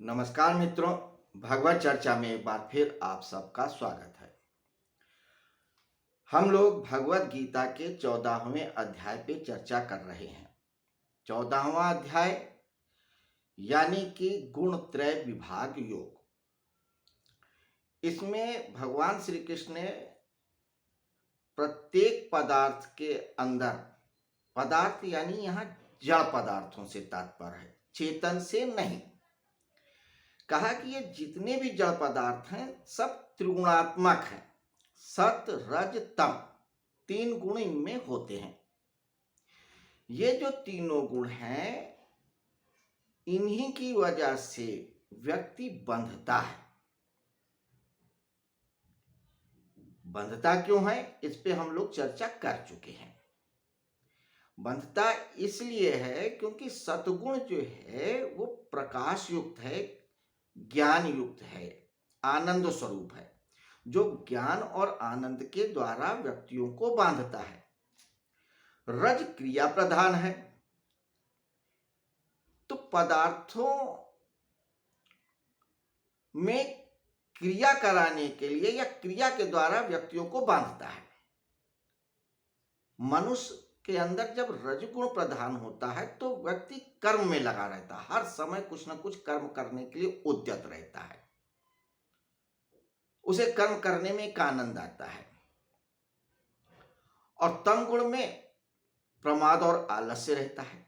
नमस्कार मित्रों, भगवत चर्चा में एक बार फिर आप सबका स्वागत है। हम लोग भगवत गीता के 14वें अध्याय पे चर्चा कर रहे हैं। 14वां अध्याय यानी कि गुण त्रय विभाग योग। इसमें भगवान श्री कृष्ण ने प्रत्येक पदार्थ के अंदर, पदार्थ यानी यहाँ जड़ पदार्थों से तात्पर्य है, चेतन से नहीं, कहा कि ये जितने भी जड़ पदार्थ हैं सब त्रिगुणात्मक हैं। सत रज तम तीन गुण इनमें होते हैं। ये जो तीनों गुण हैं इन्हीं की वजह से व्यक्ति बंधता है। बंधता क्यों है इस पे हम लोग चर्चा कर चुके हैं। बंधता इसलिए है क्योंकि सतगुण जो है वो प्रकाश युक्त है, ज्ञान युक्त है, आनंद स्वरूप है, जो ज्ञान और आनंद के द्वारा व्यक्तियों को बांधता है। रज क्रिया प्रधान है, तो पदार्थों में क्रिया कराने के लिए या क्रिया के द्वारा व्यक्तियों को बांधता है। मनुष्य के अंदर जब रजगुण प्रधान होता है तो व्यक्ति कर्म में लगा रहता है, हर समय कुछ ना कुछ कर्म करने के लिए उद्यत रहता है, उसे कर्म करने में एक आनंद आता है। और तम गुण में प्रमाद और आलस्य रहता है।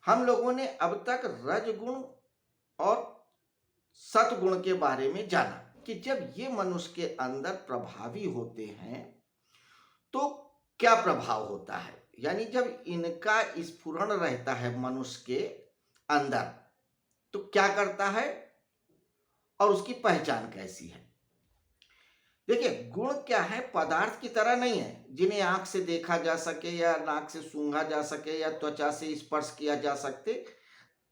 हम लोगों ने अब तक रजगुण और सतगुण के बारे में जाना कि जब ये मनुष्य के अंदर प्रभावी होते हैं तो क्या प्रभाव होता है, यानी जब इनका स्फुरण रहता है मनुष्य के अंदर तो क्या करता है और उसकी पहचान कैसी है। देखिए, गुण क्या है, पदार्थ की तरह नहीं है जिन्हें आंख से देखा जा सके या नाक से सूंघा जा सके या त्वचा से स्पर्श किया जा सकते।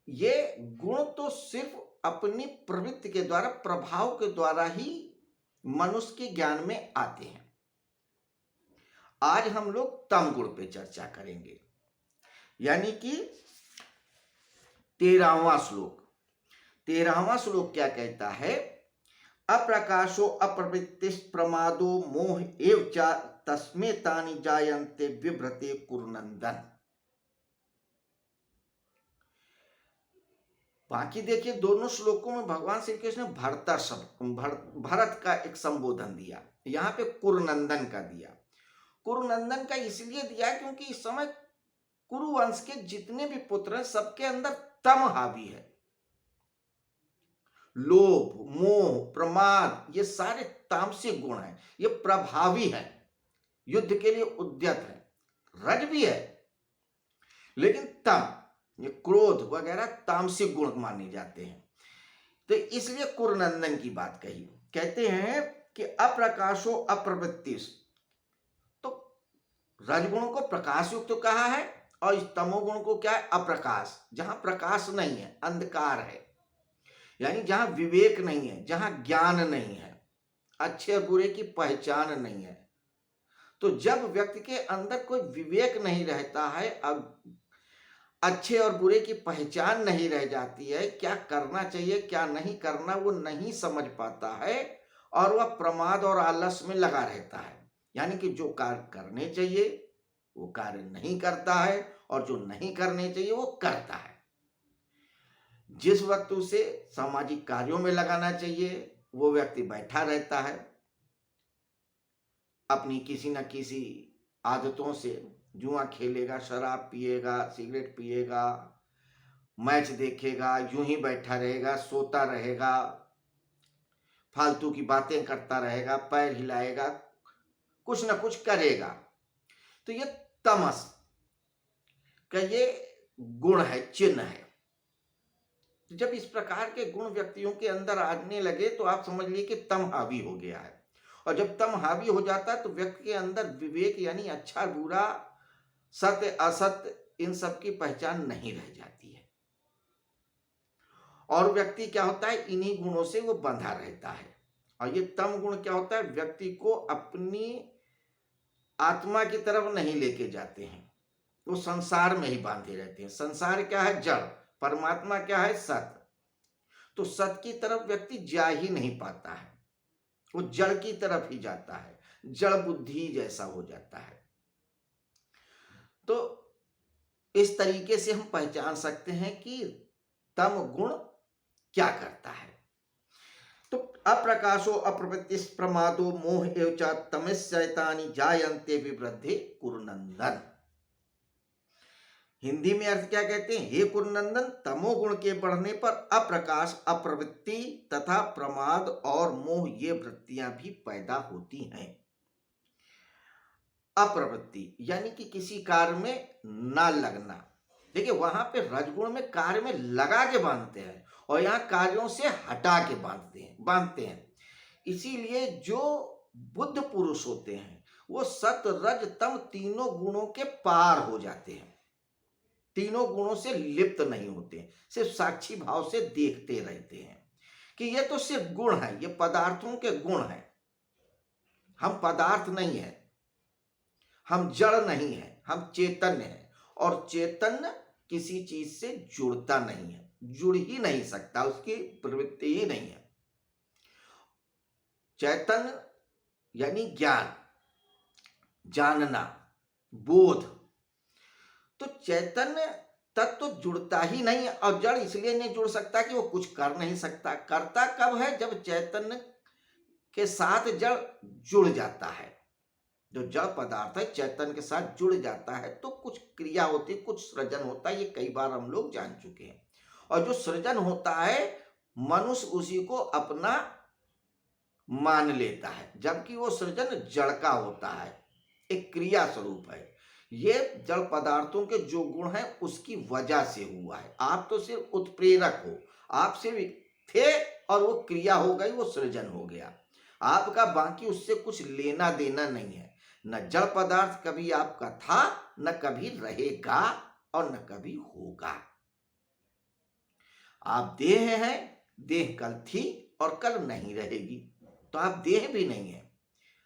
ये गुण तो सिर्फ अपनी प्रवृत्ति के द्वारा, प्रभाव के द्वारा ही मनुष्य के ज्ञान में आते हैं। आज हम लोग तम गुण पे चर्चा करेंगे, यानी कि 13वां श्लोक। 13वां श्लोक क्या कहता है, अप्रकाशो अप्रवृत्ति प्रमादो मोह एव च तस्मे तानि जायन्ते विभ्रते कुरुनंदन। बाकी देखिए, दोनों श्लोकों में भगवान श्री कृष्ण ने भरत का एक संबोधन दिया, यहाँ पे कुरुनंदन का दिया। कुरुनंदन का इसलिए दिया क्योंकि इस समय कुरुवंश के जितने भी पुत्र हैं सबके अंदर तम हावी है। लोभ, मोह, प्रमाद, ये सारे तामसिक गुण हैं, ये प्रभावी है, युद्ध के लिए उद्यत है। रज भी है लेकिन तम, ये क्रोध वगैरह तामसिक गुण माने जाते हैं। तो इसलिए कुरुनंदन की बात कही। कहते हैं कि अप्रकाशो अप्रवृत्तिस, तो रजगुण को प्रकाश युक्त तो कहा है और इस तमोगुण को क्या है, अप्रकाश, जहां प्रकाश नहीं है, अंधकार है, यानी जहां विवेक नहीं है, जहां ज्ञान नहीं है, अच्छे और बुरे की पहचान नहीं है। तो जब व्यक्ति के अंदर कोई विवेक नहीं रहता है, अब अच्छे और बुरे की पहचान नहीं रह जाती है, क्या करना चाहिए क्या नहीं करना वो नहीं समझ पाता है और वह प्रमाद और आलस्य में लगा रहता है, यानी कि जो कार्य करने चाहिए वो कार्य नहीं करता है और जो नहीं करने चाहिए वो करता है। जिस वक्त उसे सामाजिक कार्यों में लगाना चाहिए वो व्यक्ति बैठा रहता है, अपनी किसी न किसी आदतों से जुआ खेलेगा, शराब पिएगा, सिगरेट पिएगा, मैच देखेगा, यूं ही बैठा रहेगा, सोता रहेगा, फालतू की बातें करता रहेगा, पैर हिलाएगा, कुछ न कुछ करेगा। तो ये तमस का ये गुण है, चिन्ह है। जब इस प्रकार के गुण व्यक्तियों के अंदर आने लगे तो आप समझ लीजिए कि तम हावी हो गया है। और जब तम हावी हो जाता है तो व्यक्ति के अंदर विवेक यानी अच्छा बुरा, सत्य असत्य, इन सब की पहचान नहीं रह जाती है और व्यक्ति क्या होता है, इन्हीं गुणों से वो बंधा रहता है। और ये तम गुण क्या होता है, व्यक्ति को अपनी आत्मा की तरफ नहीं लेके जाते हैं, वो संसार में ही बांधे रहते हैं। संसार क्या है, जड़, परमात्मा क्या है, सत्य। तो सत की तरफ व्यक्ति जा ही नहीं पाता है, वो जड़ की तरफ ही जाता है, जड़ बुद्धि जैसा हो जाता है। तो इस तरीके से हम पहचान सकते हैं कि तम गुण क्या करता है। तो अप्रकाशो अप्रवृत्तिस् प्रमादो मोह एव च तमश्चैतानि जायन्ते विवृद्धे कुरुनंदन। हिंदी में अर्थ क्या कहते हैं? हे कुरुनंदन, तमोगुण के बढ़ने पर अप्रकाश, अप्रवृत्ति तथा प्रमाद और मोह ये वृत्तियां भी पैदा होती हैं। अप्रवृत्ति यानी कि किसी कार्य में ना लगना। देखिए वहां पे रजगुण में कार्य में लगा के बांधते हैं और यहाँ कार्यों से हटा के बांधते हैं। इसीलिए जो बुद्ध पुरुष होते हैं वो सत रज तम तीनों गुणों के पार हो जाते हैं, तीनों गुणों से लिप्त नहीं होते, सिर्फ साक्षी भाव से देखते रहते हैं कि ये तो सिर्फ गुण है, ये पदार्थों के गुण है, हम पदार्थ नहीं है, हम जड़ नहीं है, हम चैतन्य है। और चैतन्य किसी चीज से जुड़ता नहीं है, जुड़ ही नहीं सकता, उसकी प्रवृत्ति ही नहीं है। चैतन्य यानी ज्ञान, जानना, बोध। तो चैतन्य तत्व तो जुड़ता ही नहीं है और जड़ इसलिए नहीं जुड़ सकता कि वो कुछ कर नहीं सकता। करता कब है? जब चैतन्य के साथ जड़ जुड़ जाता है। जो जड़ पदार्थ है चैतन्य के साथ जुड़ जाता है तो कुछ क्रिया होती है, कुछ सृजन होता है। ये कई बार हम लोग जान चुके हैं। और जो सृजन होता है मनुष्य उसी को अपना मान लेता है, जबकि वो सृजन जड़ का होता है, एक क्रिया स्वरूप है। ये जड़ पदार्थों के जो गुण हैं उसकी वजह से हुआ है। आप तो सिर्फ उत्प्रेरक हो, आप सिर्फ थे और वो क्रिया हो गई, वो सृजन हो गया। आपका बाकी उससे कुछ लेना देना नहीं है। न जड़ पदार्थ कभी आपका था, न कभी रहेगा और न कभी होगा। आप देह हैं, देह कल थी और कल नहीं रहेगी, तो आप देह भी नहीं है।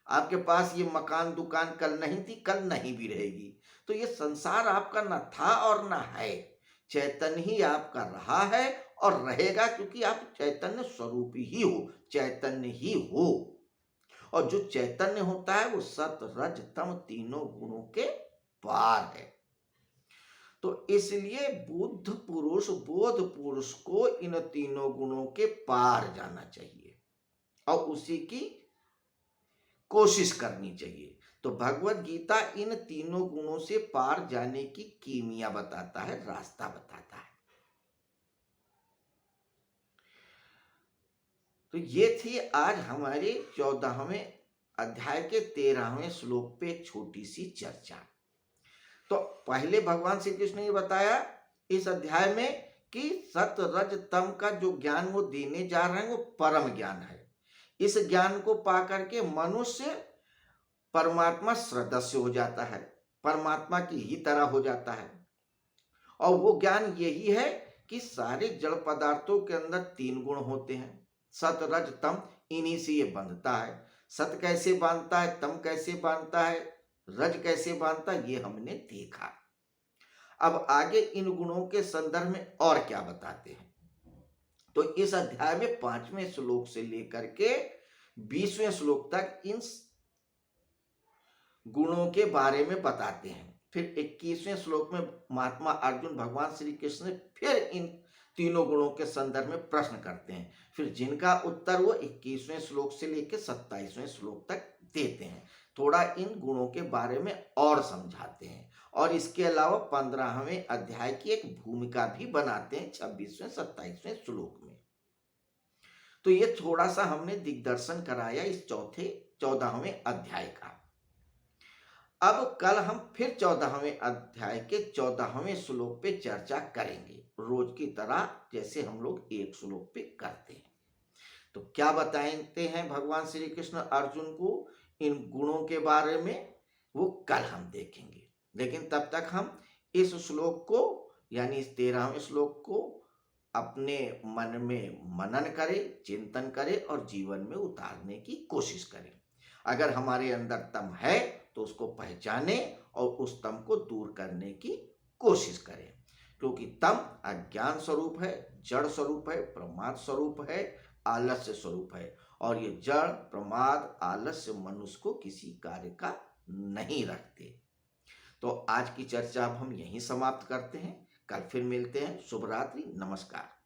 आपके पास ये मकान दुकान कल नहीं थी, कल नहीं भी रहेगी। तो ये संसार आपका न था और न है, चैतन्य ही आपका रहा है और रहेगा, क्योंकि आप चैतन्य स्वरूप ही हो, चैतन्य ही हो। और जो चैतन्य होता है वो सत रज तम तीनों गुणों के पार है। तो इसलिए बुद्ध पुरुष, बोध पुरुष को इन तीनों गुणों के पार जाना चाहिए और उसी की कोशिश करनी चाहिए। तो भगवत गीता इन तीनों गुणों से पार जाने की कीमिया बताता है, रास्ता बताता है। तो ये थी आज हमारे 14वें अध्याय के 13वें श्लोक पे एक छोटी सी चर्चा। तो पहले भगवान श्री कृष्ण ने बताया इस अध्याय में कि सत रज तम का जो ज्ञान वो देने जा रहे हैं वो परम ज्ञान है। इस ज्ञान को पाकर के मनुष्य परमात्मा सदस्य हो जाता है, परमात्मा की ही तरह हो जाता है। और वो ज्ञान यही है कि सारे जड़ पदार्थों के अंदर तीन गुण होते हैं, सत रज तम, इन्हीं से ये बंधता है। सत कैसे बांधता है, तम कैसे बांधता है, रज कैसे बांधता है, ये हमने देखा। अब आगे इन गुणों के संदर्भ में और क्या बताते हैं, तो इस अध्याय में 5वें श्लोक से लेकर के 20वें श्लोक तक इन गुणों के बारे में बताते हैं। फिर 21वें श्लोक में महात्मा अर्जुन भगवान श्री कृष्ण ने फिर इन तीनों गुणों के संदर्भ में प्रश्न करते हैं, फिर जिनका उत्तर वो 21वें श्लोक से लेकर 27वें श्लोक तक देते हैं। थोड़ा इन गुणों के बारे में और समझाते हैं और इसके अलावा 15वें अध्याय की एक भूमिका भी बनाते हैं 26वें 27वें श्लोक में। तो ये थोड़ा सा हमने दिग्दर्शन कराया इस 14वें अध्याय का। अब कल हम फिर 14वें अध्याय के 14वें श्लोक पे चर्चा करेंगे, रोज की तरह जैसे हम लोग एक श्लोक पे करते हैं। तो क्या बताते हैं भगवान श्री कृष्ण अर्जुन को इन गुणों के बारे में, वो कल हम देखेंगे। लेकिन तब तक हम इस श्लोक को यानी इस 13वें श्लोक को अपने मन में मनन करें, चिंतन करें और जीवन में उतारने की कोशिश करें। अगर हमारे अंदर तम है तो उसको पहचाने और उस तम को दूर करने की कोशिश करें, क्योंकि तम अज्ञान स्वरूप है, जड़ स्वरूप है, प्रमाद स्वरूप है, आलस्य स्वरूप है। और ये जड़, प्रमाद, आलस्य मनुष्य को किसी कार्य का नहीं रखते। तो आज की चर्चा अब हम यहीं समाप्त करते हैं। कल फिर मिलते हैं। शुभ रात्रि, नमस्कार।